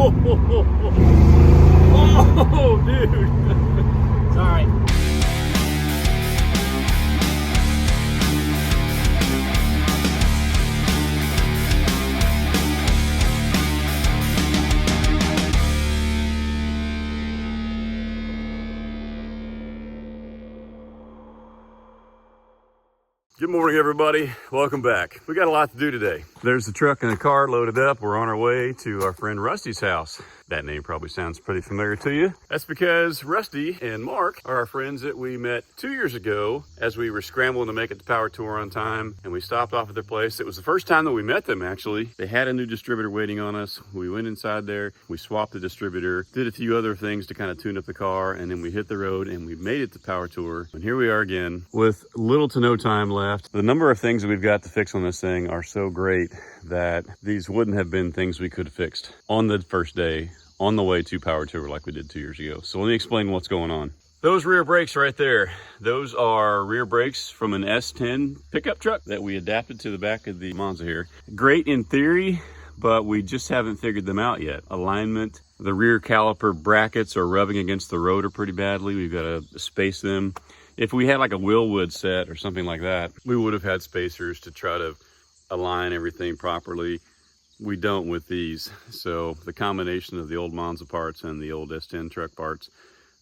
Oh, dude. It's all right. Good morning, everybody. Welcome back. We got a lot to do today. There's the truck and the car loaded up. We're on our way to our friend Rusty's house. That name probably sounds pretty familiar to you. That's because Rusty and Mark are our friends that we met 2 years ago as we were scrambling to make it to Power Tour on time, and we stopped off at their place. It was the first time that we met them, actually. They had a new distributor waiting on us. We went inside there, we swapped the distributor, did a few other things to kind of tune up the car, and then we hit the road and we made it to Power Tour. And here we are again with little to no time left. The number of things that we've got to fix on this thing are so great that these wouldn't have been things we could have fixed on the first day on the way to Power Tour like we did 2 years ago. So let me explain what's going on. Those rear brakes right there, those are rear brakes from an S10 pickup truck that we adapted to the back of the Monza here. Great in theory, but we just haven't figured them out yet. Alignment, the rear caliper brackets are rubbing against the rotor pretty badly. We've got to space them. If we had like a Willwood set or something like that, we would have had spacers to try to align everything properly. We don't with these. So the combination of the old Monza parts and the old S10 truck parts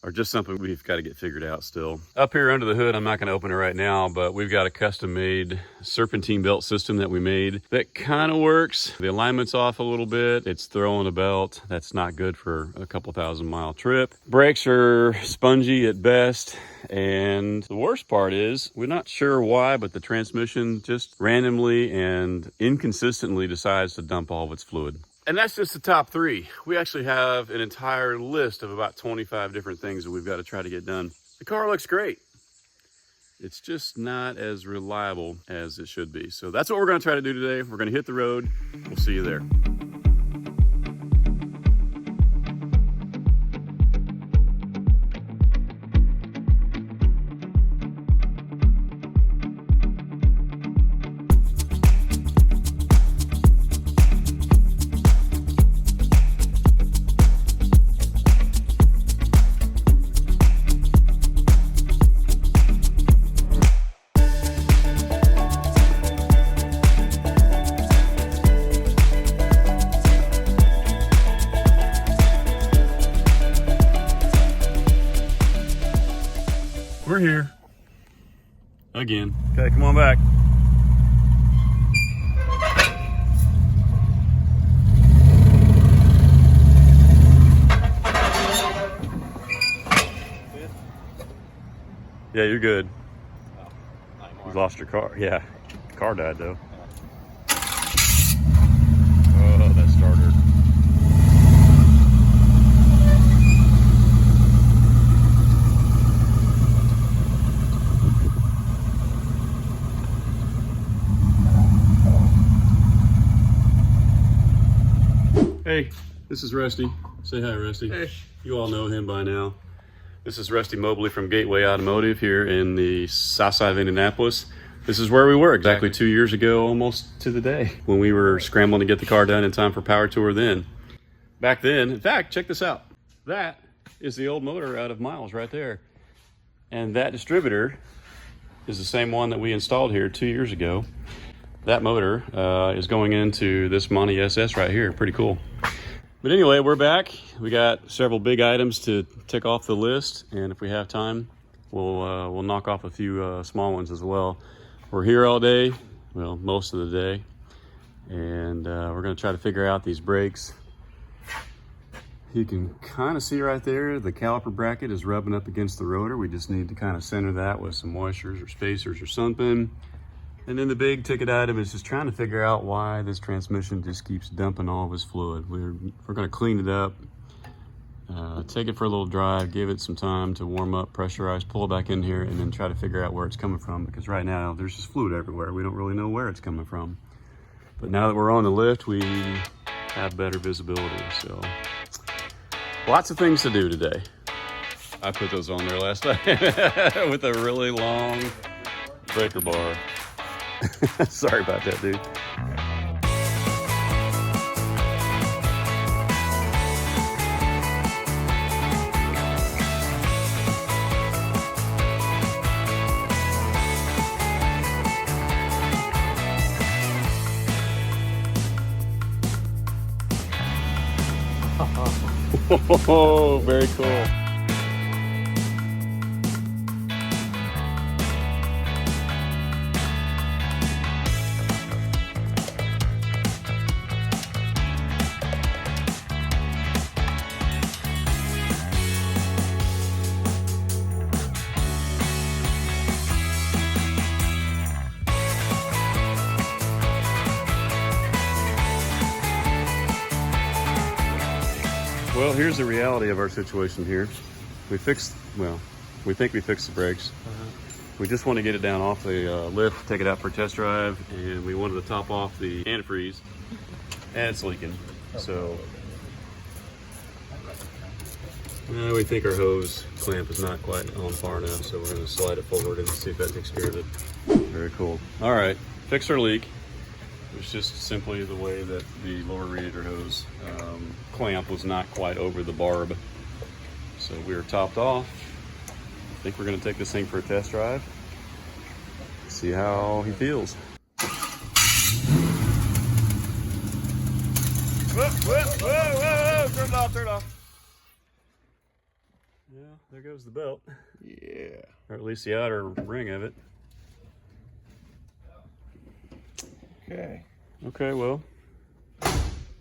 are just something we've got to get figured out still. Up here under the hood, I'm not going to open it right now, but we've got a custom made serpentine belt system that we made that kind of works. The alignment's off a little bit. It's throwing a belt. That's not good for a couple 1,000-mile trip. Brakes are spongy at best. And the worst part is, we're not sure why, but the transmission just randomly and inconsistently decides to dump all of its fluid. And that's just the top three. We actually have an entire list of about 25 different things that we've got to try to get done. The car looks great. It's just not as reliable as it should be. So that's what we're going to try to do today. We're going to hit the road. We'll see you there. We're here again. Okay, come on back. Yeah, you're good. You lost your car. Yeah, the car died though. Oh, that starter. Hey, this is Rusty. Say hi, Rusty. Hey. You all know him by now. This is Rusty Mobley from Gateway Automotive here in the south side of Indianapolis. This is where we were exactly 2 years ago, almost to the day, when we were scrambling to get the car done in time for Power Tour then. Back then, in fact, check this out. That is the old motor out of Miles right there. And that distributor is the same one that we installed here 2 years ago. That motor is going into this Monte SS right here. Pretty cool. But anyway, we're back. We got several big items to tick off the list, and if we have time, we'll knock off a few small ones as well. We're here all day, well, most of the day, and we're going to try to figure out these brakes. You can kind of see right there, the caliper bracket is rubbing up against the rotor. We just need to kind of center that with some moistures or spacers or something. And then the big ticket item is just trying to figure out why this transmission just keeps dumping all of its fluid. We're going to clean it up, take it for a little drive, give it some time to warm up, pressurize, pull it back in here, and then try to figure out where it's coming from, because right now there's just fluid everywhere. We don't really know where it's coming from. But now that we're on the lift, we have better visibility. So lots of things to do today. I put those on there last night with a really long breaker bar. Sorry about that, dude. Oh, very cool. Well, here's the reality of our situation here. We think we fixed the brakes. We just want to get it down off the lift, take it out for a test drive, and we wanted to top off the antifreeze, and it's leaking. So we think our hose clamp is not quite on far enough, so we're going to slide it forward and see if that takes care of it. Very cool. All right, fixed our leak. It was just simply the way that the lower radiator hose clamp was not quite over the barb. So we were topped off. I think we're going to take this thing for a test drive. See how he feels. Whoa, whoa, whoa, whoa, turn it off, turn it off. Yeah, there goes the belt. Yeah. Or at least the outer ring of it. Okay. Okay, well,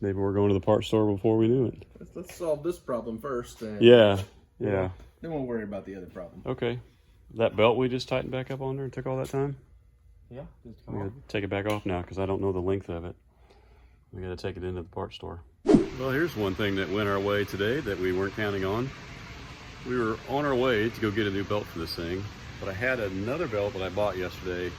maybe we're going to the parts store before we knew it. Let's solve this problem first. And Yeah. then we'll worry about the other problem. Okay. That belt we just tightened back up on there and took all that time? Yeah. Just We gotta take it back off now because I don't know the length of it. We gotta take it into the parts store. Well, here's one thing that went our way today that we weren't counting on. We were on our way to go get a new belt for this thing, but I had another belt that I bought yesterday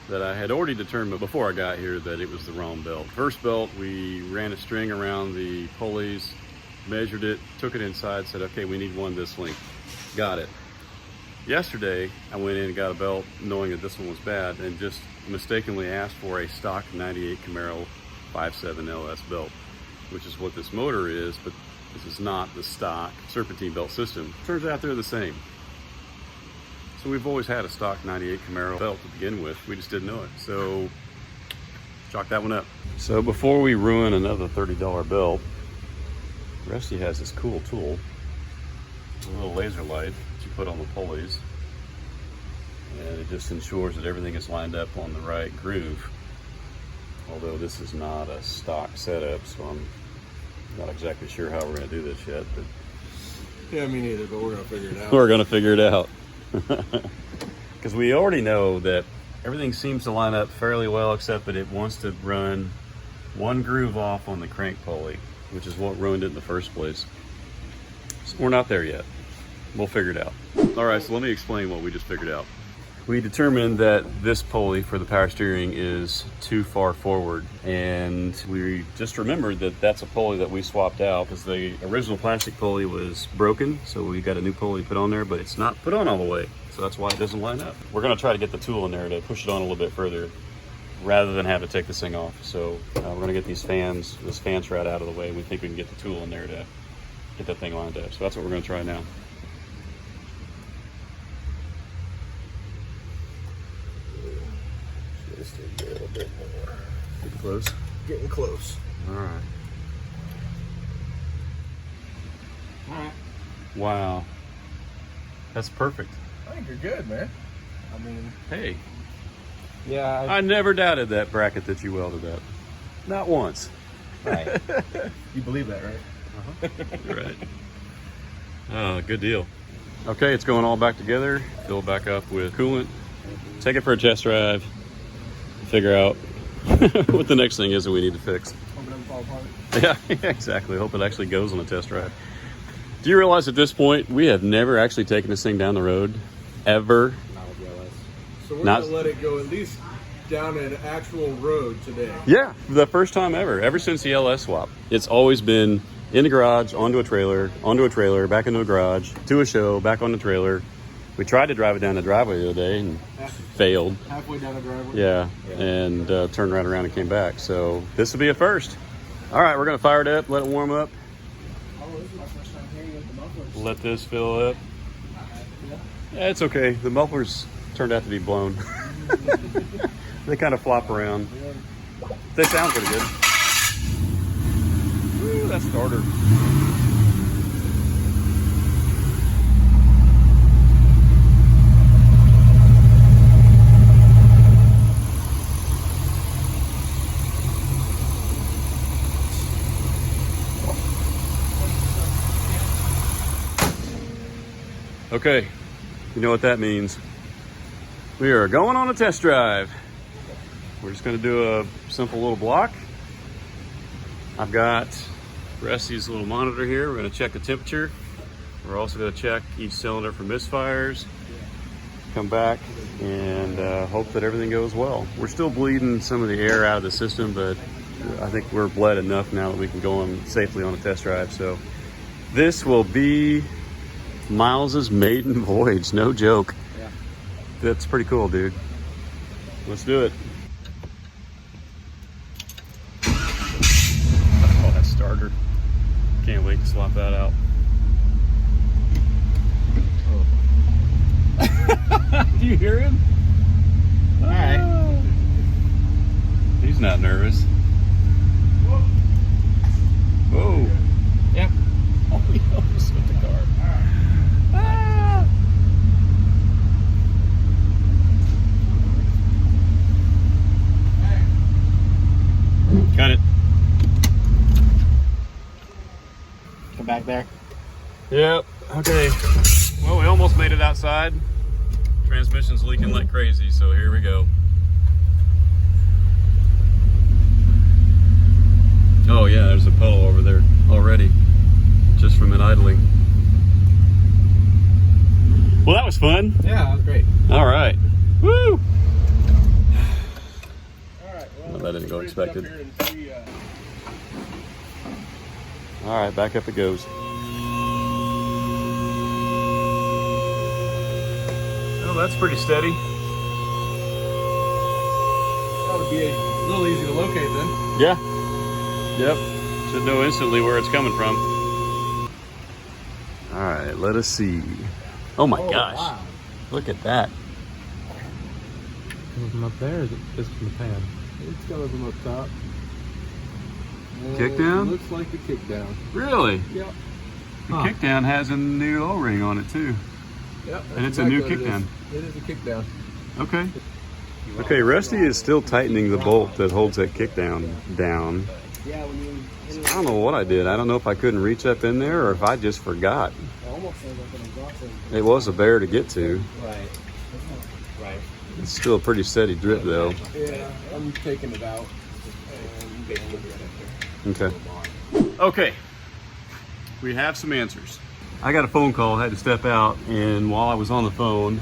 that I had already determined before I got here that it was the wrong belt. First belt, we ran a string around the pulleys, measured it, took it inside, said, okay, we need one this length. Got it. Yesterday, I went in and got a belt knowing that this one was bad and just mistakenly asked for a stock 98 Camaro 5.7 LS belt, which is what this motor is, but this is not the stock serpentine belt system. Turns out they're the same. So we've always had a stock 98 Camaro belt to begin with. We just didn't know it. So chalk that one up. So before we ruin another $30 belt, Rusty has this cool tool, a little laser light that you put on the pulleys. And it just ensures that everything is lined up on the right groove. Although this is not a stock setup, so I'm not exactly sure how we're going to do this yet. But Yeah, me neither, but we're going to figure it out. we're going to figure it out. Because we already know that everything seems to line up fairly well, except that it wants to run one groove off on the crank pulley, which is what ruined it in the first place. So we're not there yet. We'll figure it out. All right, so let me explain what we just figured out. We determined that this pulley for the power steering is too far forward, and we just remembered that that's a pulley that we swapped out because the original plastic pulley was broken, so we got a new pulley put on there, but it's not put on all the way, so that's why it doesn't line up. We're going to try to get the tool in there to push it on a little bit further rather than have to take this thing off. So we're going to get this fan shroud out of the way. We think we can get the tool in there to get that thing lined up, so that's what we're going to try now. Just a little bit more. Getting close. Getting close. All right. All right. Wow. That's perfect. I think you're good, man. I mean, Hey, yeah. I never doubted that bracket that you welded up. Not once. Right. You believe that, right? Right. Oh, good deal. Okay, it's going all back together. Fill it back up with coolant. Take it for a test drive. Figure out what the next thing is that we need to fix. Hope it doesn't fall apart. Yeah, exactly. Hope it actually goes on a test drive. Do you realize at this point, we have never actually taken this thing down the road? Ever? Not with the LS. So we're Not- going to let it go at least down an actual road today. Yeah, the first time ever since the LS swap. It's always been in the garage, onto a trailer, back into a garage, to a show, back on the trailer. We tried to drive it down the driveway the other day and failed. Halfway down the driveway? Yeah, and turned right around and came back. So this will be a first. All right, we're going to fire it up, let it warm up. Oh, this is my first time hearing with the mufflers. Let this fill up. Yeah, it's okay. The mufflers turned out to be blown. They kind of flop around. They sound pretty good. Ooh, that starter. Okay, you know what that means. We are going on a test drive. We're just gonna do a simple little block. I've got Rusty's little monitor here. We're gonna check the temperature. We're also gonna check each cylinder for misfires. Come back and hope that everything goes well. We're still bleeding some of the air out of the system, but I think we're bled enough now that we can go on safely on a test drive. So this will be Miles's maiden voyage, no joke. Yeah. That's pretty cool, dude. Let's do it. Oh, that starter. Can't wait to swap that out. Oh. Do you hear him? All right. He's not nervous. Whoa. Yep. Oh, he almost hit the car. Ah. Cut it. Come back there. Yep. Okay. Well, we almost made it outside. Transmission's leaking like crazy, so here we go. Oh yeah, there's a puddle over there already, just from it idling. Well, that was fun. Yeah, that was great. All right. Woo! All right. Well, that didn't go expected. Up here and see, All right, back up it goes. Oh, that's pretty steady. that would be a little easy to locate then. Yeah. Yep. Should know instantly where it's coming from. All right, let us see. Oh my gosh. Wow. Look at that. Coming from up there, or is it just from the pan? It's coming from up top. Kickdown? Looks like the kickdown. Really? Yep. The kickdown has a new O-ring on it too. Yep. And it's a new kickdown. It is a kickdown. Okay. Okay, Rusty is still tightening the bolt that holds that kickdown down. Yeah, when you I don't know what I did. I don't know if I couldn't reach up in there or if I just forgot. almost sounds like an exhaust. It was a bear to get to. Right. Right. It's still a pretty steady drip though. Yeah, I'm taking it out. Okay. Okay. We have some answers. I got a phone call, had to step out, and while I was on the phone,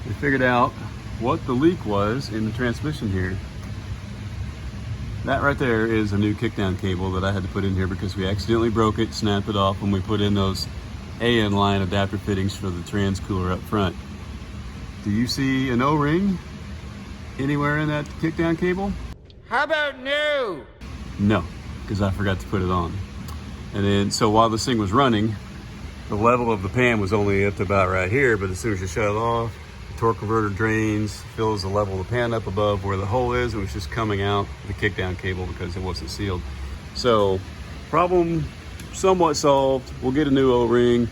we figured out what the leak was in the transmission here. That right there is a new kickdown cable that I had to put in here because we accidentally broke it, snapped it off when we put in those AN line adapter fittings for the trans cooler up front. Do you see an O-ring anywhere in that kickdown cable? How about no? No, because I forgot to put it on. And then, so while this thing was running, the level of the pan was only up to about right here, but as soon as you shut it off, the torque converter drains, fills the level of the pan up above where the hole is. It was just coming out the kickdown cable because it wasn't sealed. So, problem somewhat solved. We'll get a new O-ring.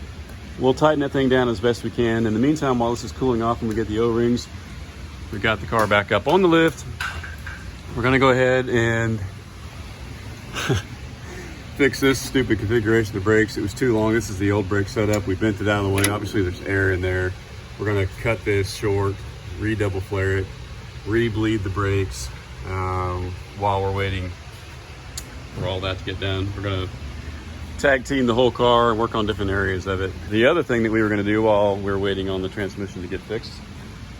We'll tighten that thing down as best we can. In the meantime, while this is cooling off and we get the O-rings, we got the car back up on the lift. We're gonna go ahead and fix this stupid configuration of brakes. It was too long. This is the old brake setup. We bent it out of the way. Obviously there's air in there. We're gonna cut this short, re-double flare it, re-bleed the brakes while we're waiting for all that to get done. We're gonna tag team the whole car and work on different areas of it. The other thing that we were gonna do while we were waiting on the transmission to get fixed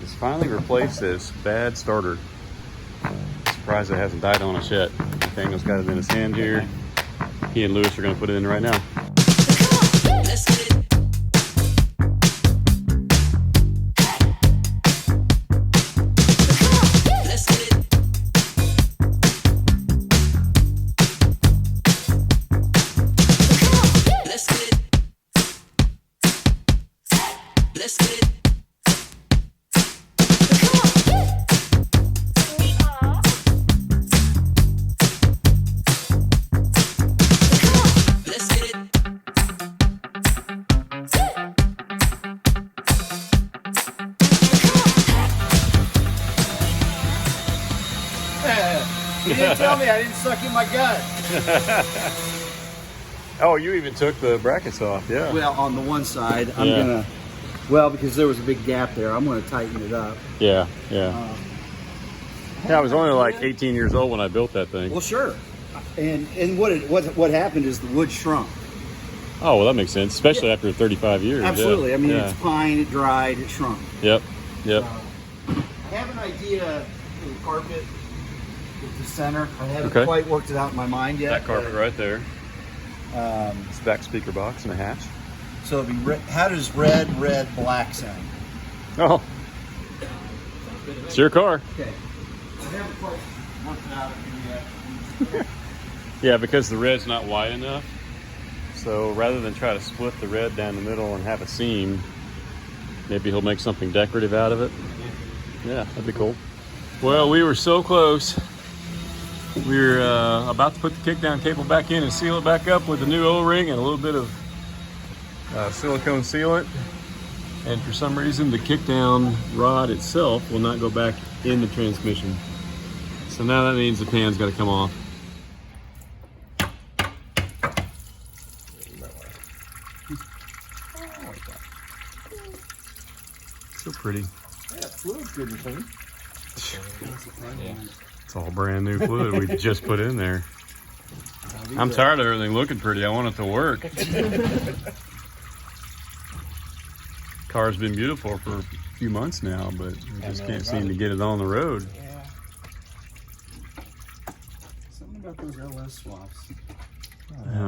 is finally replace this bad starter. Surprised it hasn't died on us yet. Daniel's got it in his hand here. He and Lewis are gonna put it in right now. You didn't tell me I didn't suck in my gut. Oh, you even took the brackets off, yeah. Well, on the one side, I'm gonna. Well, because there was a big gap there, I'm gonna tighten it up. Yeah, yeah. Yeah, I was only like 18 years old when I built that thing. Well, sure. And what happened is the wood shrunk. Oh, well, that makes sense, especially after 35 years. Absolutely. Yeah. I mean, it's pine, it dried, it shrunk. Yep, yep. I have an idea for the carpet with the center. I haven't Okay. quite worked it out in my mind yet. That carpet right there. It's a back speaker box and a hatch. So it'd be how does red, black sound? Oh, it's your car. Okay. I haven't quite worked it out yet. Yeah, because the red's not wide enough. So rather than try to split the red down the middle and have a seam, maybe he'll make something decorative out of it. Yeah, that'd be cool. Well, we were so close. We were about to put the kickdown cable back in and seal it back up with a new O-ring and a little bit of silicone sealant. And for some reason, the kickdown rod itself will not go back in the transmission. So now that means the pan's got to come off. So pretty. Yeah, fluid's good and clean. It's all brand new fluid we just put in there. I'm tired of everything looking pretty. I want it to work. Car's been beautiful for a few months now, but we just can't seem to get it on the road. Yeah. Something about those LS swaps.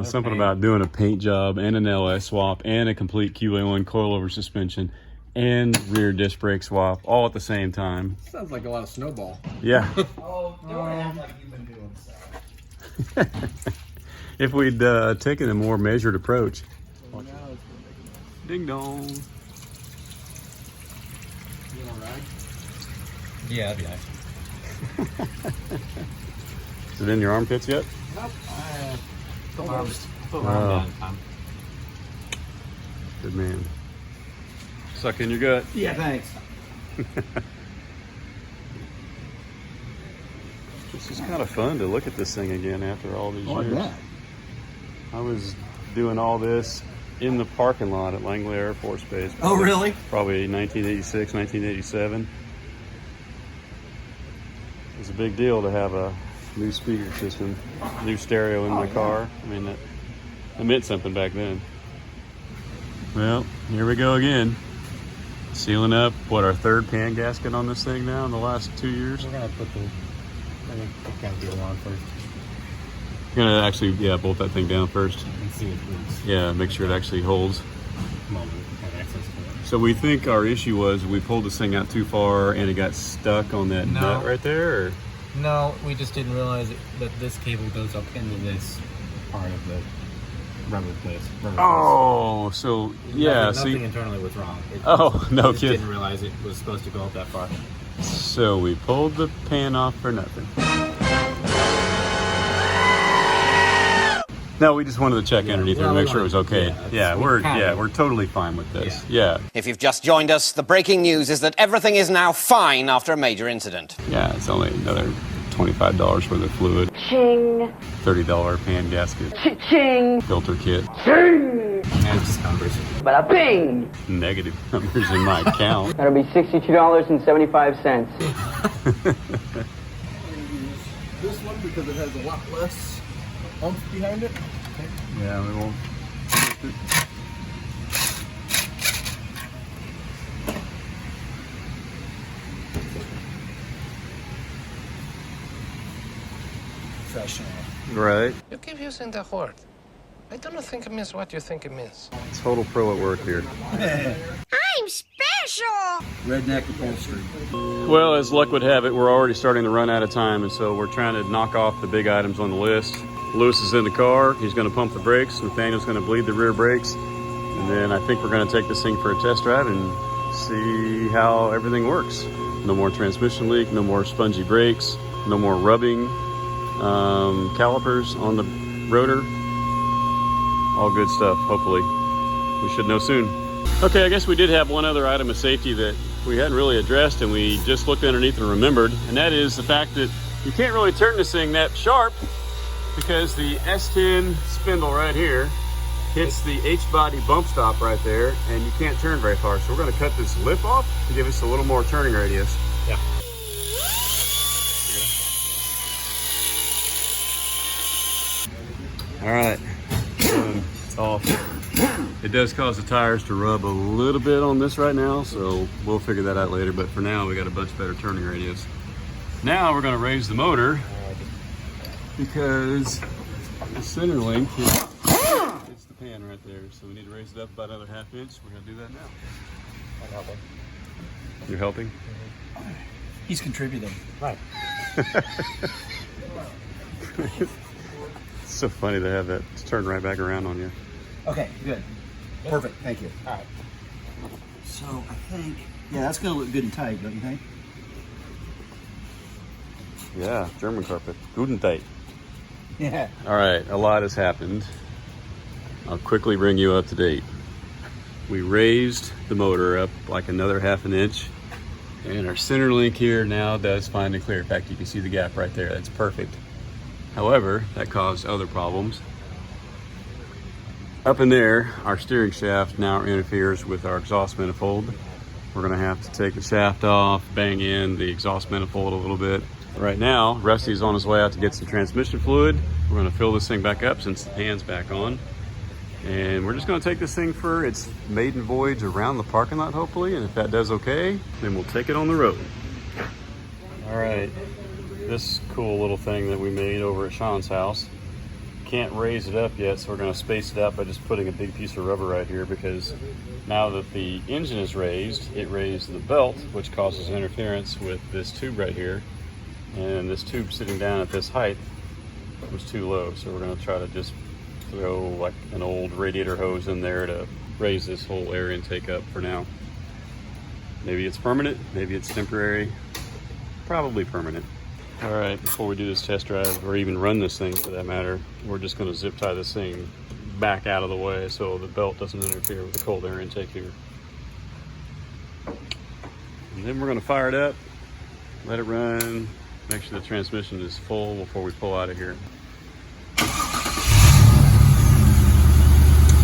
Something about doing a paint job and an LS swap and a complete QA1 coilover suspension and rear disc brake swap all at the same time. Sounds like a lot of snowball. Yeah. Oh, don't act like you've been doing stuff. If we'd taken a more measured approach. Ding dong. You want to ride? Yeah, that'd be nice. Is it in your armpits yet? Nope. Put my Almost. arm down. Good man. Suck in your gut. Yeah, thanks. This is kind of fun to look at this thing again after all these years. Yeah. I was doing all this in the parking lot at Langley Air Force Base. Oh, really? Probably 1986, 1987. It was a big deal to have a new speaker system, new stereo in my car. I mean, that meant something back then. Well, here we go again. Sealing up, what, our third pan gasket on this thing now in the last 2 years? We're gonna put the kickdown deal on first We're gonna actually, bolt that thing down first. and see if it's Yeah, make sure it actually holds. moment we have access to it. So we think our issue was we pulled this thing out too far and it got stuck on that No. nut right there, or? No, we just didn't realize that this cable goes up into this part of the rubber place. Oh, so yeah, Nothing see. internally was wrong. Oh, no we just kidding. didn't realize it was supposed to go up that far. So we pulled the pan off for nothing. No, we just wanted to check underneath it well, and make we sure it was okay. yeah, We're totally fine with this. Yeah. If you've just joined us, the breaking news is that everything is now fine after a major incident. Yeah, it's only another $25 worth of fluid. Ching. $30 pan gasket. Ching. Filter kit. And it's just numbers. Bada bing. Negative numbers in my account. That'll be $62.75. This one because it has a lot less oomph behind it. Yeah, we won't. Professional. Right. You keep using the word. I don't think it means what you think it means. Total pro at work here. I'm special. Redneck upholstery. Well, as luck would have it, we're already starting to run out of time, and so we're trying to knock off the big items on the list. Lewis is in the car. He's going to pump the brakes. Nathaniel's going to bleed the rear brakes. And then I think we're going to take this thing for a test drive and see how everything works. No more transmission leak, no more spongy brakes, no more rubbing calipers on the rotor. All good stuff, hopefully. We should know soon. Okay, I guess we did have one other item of safety that we hadn't really addressed and we just looked underneath and remembered, and that is the fact that You can't really turn this thing that sharp because the S10 spindle right here hits the H-body bump stop right there, and you can't turn very far. So we're gonna cut this lip off to give us a little more turning radius. Yeah. All right, it's off. It does cause the tires to rub a little bit on this right now, so we'll figure that out later. But for now, we got a much better turning radius. Now we're gonna raise the motor because the center link is the pan right there. So we need to raise it up about another ½ inch. We're gonna do that now. I'm helping. You're helping? He's contributing. Right. It's so funny to have that turn right back around on you. Okay, good. Perfect, thank you. All right. So I think, yeah, that's gonna look good and tight, don't you think? Yeah, German carpet. Guten Tag. Yeah. All right, a lot has happened. I'll quickly bring you up to date. We raised the motor up like another ½ inch, and our center link here now does fine and clear. In fact, you can see the gap right there. That's perfect. However, that caused other problems. Up in there, our steering shaft now interferes with our exhaust manifold. We're gonna have to take the shaft off, bang in the exhaust manifold a little bit. Right now, Rusty's on his way out to get some transmission fluid. We're gonna fill this thing back up since the pan's back on. And we're just gonna take this thing for its maiden voyage around the parking lot, hopefully. And if that does okay, then we'll take it on the road. All right, this cool little thing that we made over at Sean's house. Can't raise it up yet, so we're gonna space it out by just putting a big piece of rubber right here, because now that the engine is raised, it raised the belt, which causes interference with this tube right here. And this tube sitting down at this height was too low, so we're gonna try to just throw like an old radiator hose in there to raise this whole air intake up for now. Maybe it's permanent, maybe it's temporary, probably permanent. All right, before we do this test drive, or even run this thing for that matter, we're just gonna zip tie this thing back out of the way so the belt doesn't interfere with the cold air intake here. And then we're gonna fire it up, let it run, make sure the transmission is full before we pull out of here.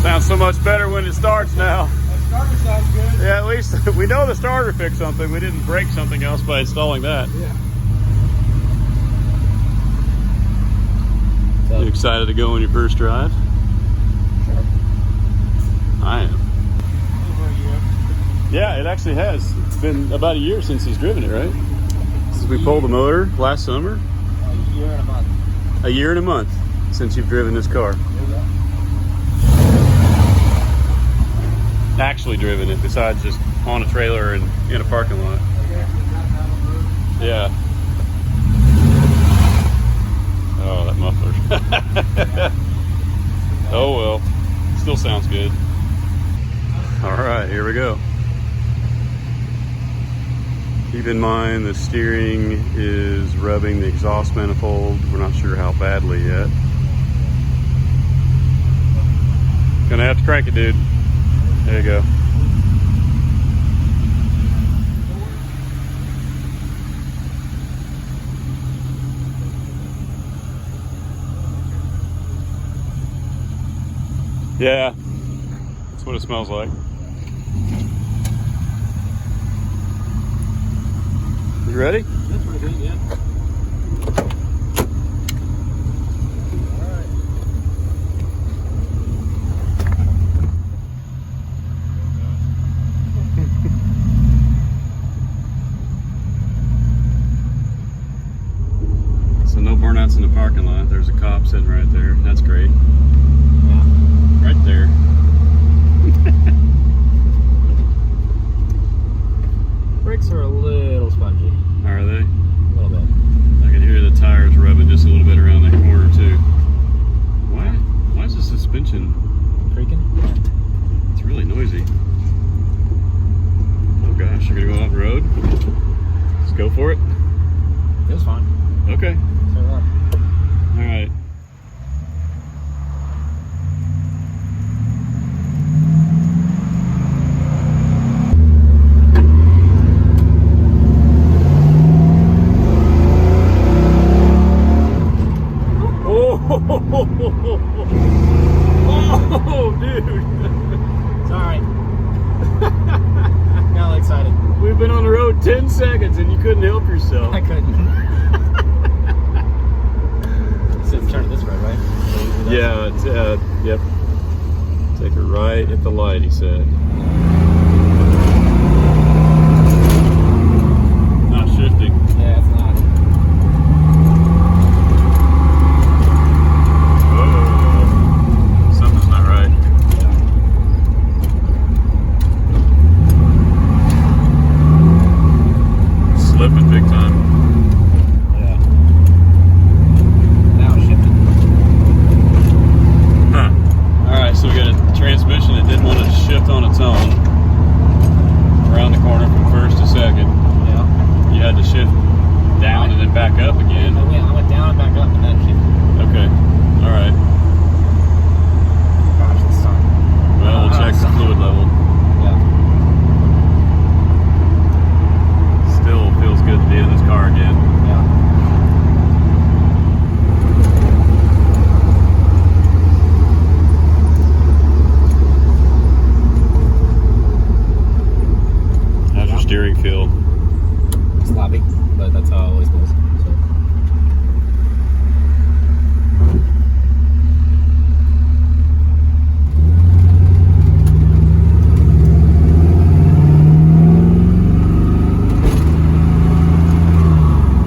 Sounds so much better when it starts now. That starter sounds good. Yeah, at least we know the starter fixed something. We didn't break something else by installing that. Yeah. You excited to go on your first drive? Sure. I am. Over a year. Yeah, it actually has. It's been about a year since he's driven it, right? Since we pulled the motor last summer. A year and a month. A year and a month since you've driven this car. Actually driven it, besides just on a trailer and in a parking lot. Yeah. Oh, that muffler. Oh well, still sounds good. All right, here we go. Keep in mind the steering is rubbing the exhaust manifold. We're not sure how badly yet. Gonna have to crank it, dude. There you go. Yeah, that's what it smells like. You ready? That's pretty good, yeah. So no burnouts in the parking lot. There's a cop sitting right there. That's great. Right there. Brakes are a little spongy. Are they? A little bit. I can hear the tires rubbing just a little bit around that corner too. Why is the suspension Creaking? It's really noisy. Oh gosh, you're gonna go off road? Let's go for it. It was fine. Okay. So what? All right. Oh, dude. Sorry. Got all excited. We've been on the road 10 seconds and you couldn't help yourself. I couldn't. So turn it this way, right? Yeah, it's, yep. Take her right at the light, he said. Not shifting. Yeah, it's not. Oh, something's not right. Slipping big time. Yeah. Now it's shifting. Huh. Alright, so we got a transmission that didn't want to shift on its own around the corner from first to second. Yeah. You had to shift down and then back up again. I went down and back up and then shifted. Okay. Alright. Gosh, it's starting. Well, we'll check the fluid level. Yeah. Still feels good to be in this car again. Yeah. How's your steering feel? Sloppy, but that's how it always goes. So.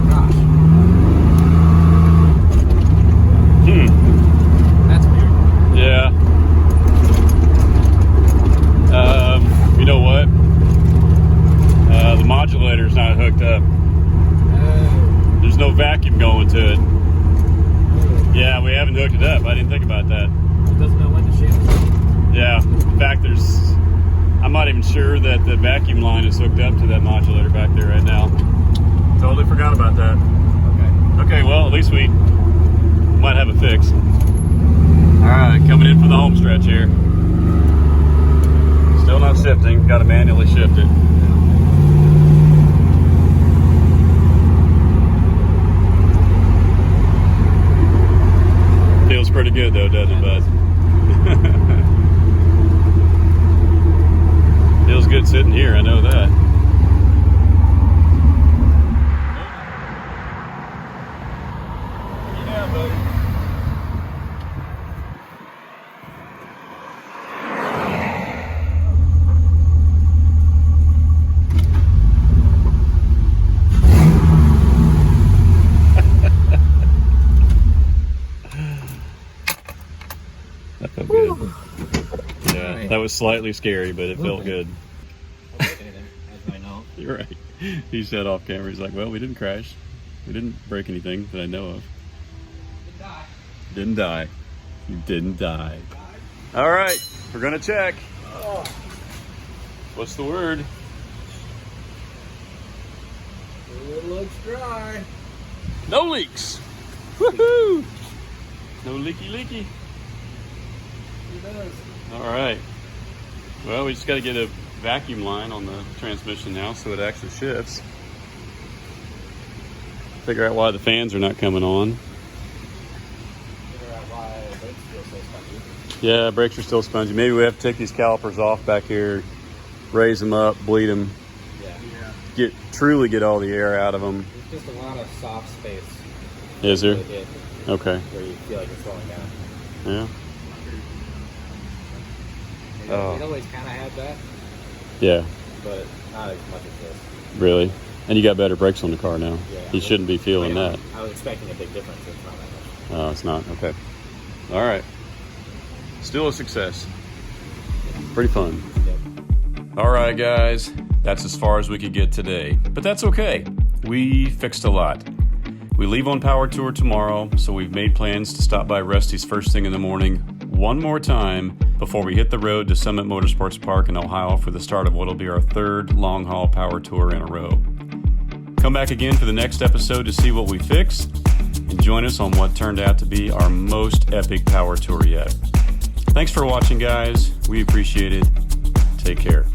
Gosh, that's weird. Yeah. You know what? The modulator's not hooked up. There's no vacuum going to it. Yeah, we haven't hooked it up. I didn't think about that. It doesn't know when to shift. Yeah. In fact, I'm not even sure that the vacuum line is hooked up to that modulator back there right now. Totally forgot about that. Okay. Okay, well, at least we might have a fix. All right, coming in for the home stretch here. Still not shifting. Got to manually shift it. Feels pretty good though, doesn't it, bud? Feels good sitting here, I know that. Yeah, buddy. That felt good. Yeah, that was slightly scary, but it felt good. As I know. You're right. He said off camera, he's like, well, we didn't crash. We didn't break anything that I know of. Didn't die. You didn't die. All right, we're gonna check. What's the word? It looks dry. No leaks. Woohoo! No leaky. It does. All right. Well, we just got to get a vacuum line on the transmission now so it actually shifts. Figure out why the fans are not coming on. Figure out why the brakes feel so spongy. Yeah, brakes are still spongy. Maybe we have to take these calipers off back here, raise them up, bleed them, Yeah. truly get all the air out of them. There's just a lot of soft space. Is there? Really good, Okay. where you feel like it's slowing down. Yeah. Oh. It always kind of had that, Yeah. but not as much as this. Really. And you got better brakes on the car now. Yeah. You shouldn't be feeling that. I was expecting a big difference. It's not that much. Oh, it's not. Okay. All right. Still a success. Pretty fun. Yep. All right, guys. That's as far as we could get today. But that's okay. We fixed a lot. We leave on Power Tour tomorrow, so we've made plans to stop by Rusty's first thing in the morning one more time before we hit the road to Summit Motorsports Park in Ohio for the start of what will be our third long-haul Power Tour in a row. Come back again for the next episode to see what we fixed and join us on what turned out to be our most epic Power Tour yet. Thanks for watching, guys. We appreciate it. Take care.